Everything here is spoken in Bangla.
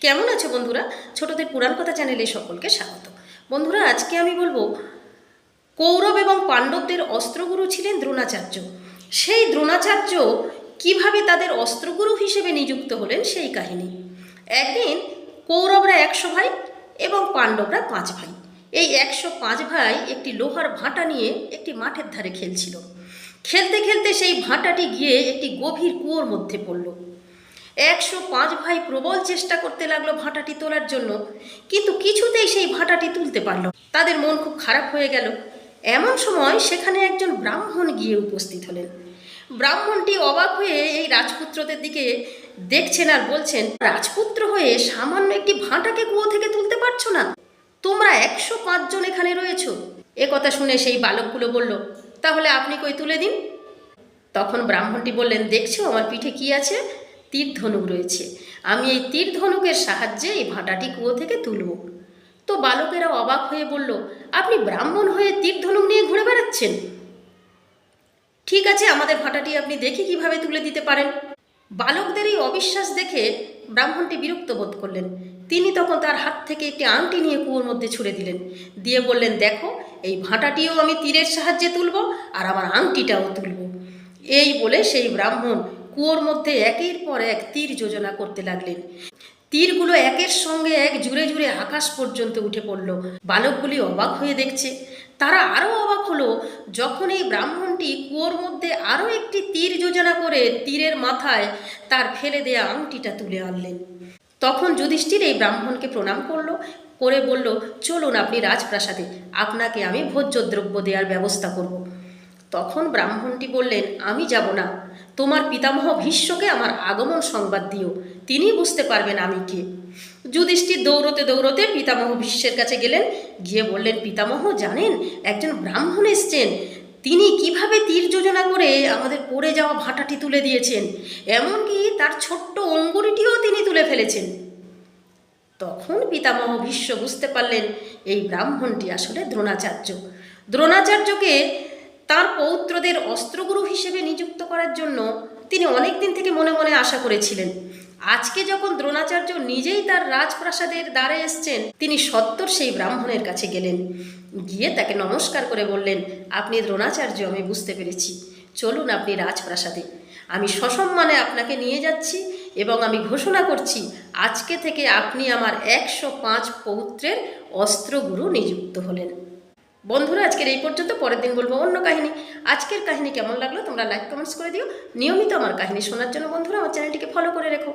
কেমন আছো বন্ধুরা? ছোটদের পুরাণ কথা চ্যানেলে সকলকে স্বাগত। বন্ধুরা, আজকে আমি বলবো কৌরব এবং পাণ্ডবদের অস্ত্রগুরু ছিলেন দ্রোণাচার্য। সেই দ্রোণাচার্য কিভাবে তাদের অস্ত্রগুরু হিসেবে নিযুক্ত হলেন সেই কাহিনী। একদিন কৌরবরা 100 ভাই এবং পাণ্ডবরা 5 ভাই। এই 105 ভাই একটি লোহার ভাঁটা নিয়ে একটি মাঠের ধারে খেলছিল। খেলতে খেলতে সেই ভাঁটাটি গিয়ে একটি গভীর কুয়োর মধ্যে পড়ল। 105 ভাই প্রবল চেষ্টা করতে লাগলো ভাঁটাটি তোলার জন্য, কিন্তু কিছুতেই সেই ভাঁটাটি তুলতে পারল। তাদের মন খুব খারাপ হয়ে গেল। এমন সময় সেখানে একজন ব্রাহ্মণ গিয়ে উপস্থিত হলেন। ব্রাহ্মণটি অবাক হয়ে এই রাজপুত্রদের দিকে দেখছেন আর বলছেন, রাজপুত্র হয়ে সামান্য একটি ভাঁটাকে কুয়ো থেকে তুলতে পারছো না? তোমরা 105 জন এখানে রয়েছো। এ কথা শুনে সেই বালকগুলো বলল, তাহলে আপনি কই তুলে দিন। তখন ব্রাহ্মণটি বললেন, দেখছো আমার পিঠে কি আছে? তীর ধনুক রয়েছে। আমি এই তীর ধনুকের সাহায্যে এই ভাঁটাটি কুয়ো থেকে তুলব। তো বালকেরা অবাক হয়ে বলল, আপনি ব্রাহ্মণ হয়ে তীর ধনুক নিয়ে ঘুরে বেড়াচ্ছেন? ঠিক আছে, আমাদের ভাঁটাটি আপনি দেখে কিভাবে তুলে দিতে পারেন। বালকদের এই অবিশ্বাস দেখে ব্রাহ্মণটি বিরক্ত বোধ করলেন। তিনি তখন তার হাত থেকে একটি আংটি নিয়ে কুয়োর মধ্যে ছুঁড়ে দিলেন। দিয়ে বললেন, দেখো, এই ভাঁটাটিও আমি তীরের সাহায্যে তুলব আর আমার আংটিটাও তুলব। এই বলে সেই ব্রাহ্মণ কুয়োর মধ্যে একের পর এক তীর যোজনা করতে লাগলেন। তীরগুলো একের সঙ্গে এক জুড়ে জুড়ে আকাশ পর্যন্ত উঠে পড়ল। বালকগুলি অবাক হয়ে দেখছে। তারা আরও অবাক হলো যখন এই ব্রাহ্মণটি কুয়োর মধ্যে আরও একটি তীর যোজনা করে তীরের মাথায় তার ফেলে দেয়া আংটিটা তুলে আনলেন। তখন যুধিষ্ঠির এই ব্রাহ্মণকে প্রণাম করে বলল, চলুন আপনি রাজপ্রাসাদে, আপনাকে আমি ভোজ্য দ্রব্য দেওয়ার ব্যবস্থা করব। তখন ব্রাহ্মণটি বললেন, আমি যাব না। তোমার পিতামহ ভীষ্মকে আমার আগমন সংবাদ দিও, তিনি বুঝতে পারবেন আমি কে। যুধিষ্ঠির দৌড়তে দৌড়তে পিতামহ ভীষ্মের কাছে গেলেন। গিয়ে বললেন, পিতামহ জানেন, একজন ব্রাহ্মণ এসছেন। তিনি কিভাবে তীর যোজনা করে আমাদের পড়ে যাওয়া ভাঁটাটি তুলে দিয়েছেন, এমনকি তার ছোট্ট অঙ্গুরিটিও তিনি তুলে ফেলেছেন। তখন পিতামহ ভীষ্ম বুঝতে পারলেন এই ব্রাহ্মণটি আসলে দ্রোণাচার্য। দ্রোণাচার্যকে তার পৌত্রদের অস্ত্রগুরু হিসেবে নিযুক্ত করার জন্য তিনি অনেক দিন থেকে মনে মনে আশা করেছিলেন। আজকে যখন দ্রোণাচার্য নিজেই তার রাজপ্রাসাদের দ্বারে এসছেন, তিনি সত্বর সেই ব্রাহ্মণের কাছে গেলেন। গিয়ে তাকে নমস্কার করে বললেন, আপনি দ্রোণাচার্য, আমি বুঝতে পেরেছি। চলুন আপনি রাজপ্রাসাদে, আমি সসম্মানে আপনাকে নিয়ে যাচ্ছি এবং আমি ঘোষণা করছি, আজকে থেকে আপনি আমার 105 পৌত্রের অস্ত্রগুরু নিযুক্ত হলেন। বন্ধুরা, আজকের এই পর্যন্ত। পরের দিন বলবো অন্য কাহিনী। আজকের কাহিনী কেমন লাগলো তোমরা লাইক কমেন্টস করে দিও। নিয়মিত আমার কাহিনী শোনার জন্য বন্ধুরা আমার চ্যানেলটিকে ফলো করে রেখো।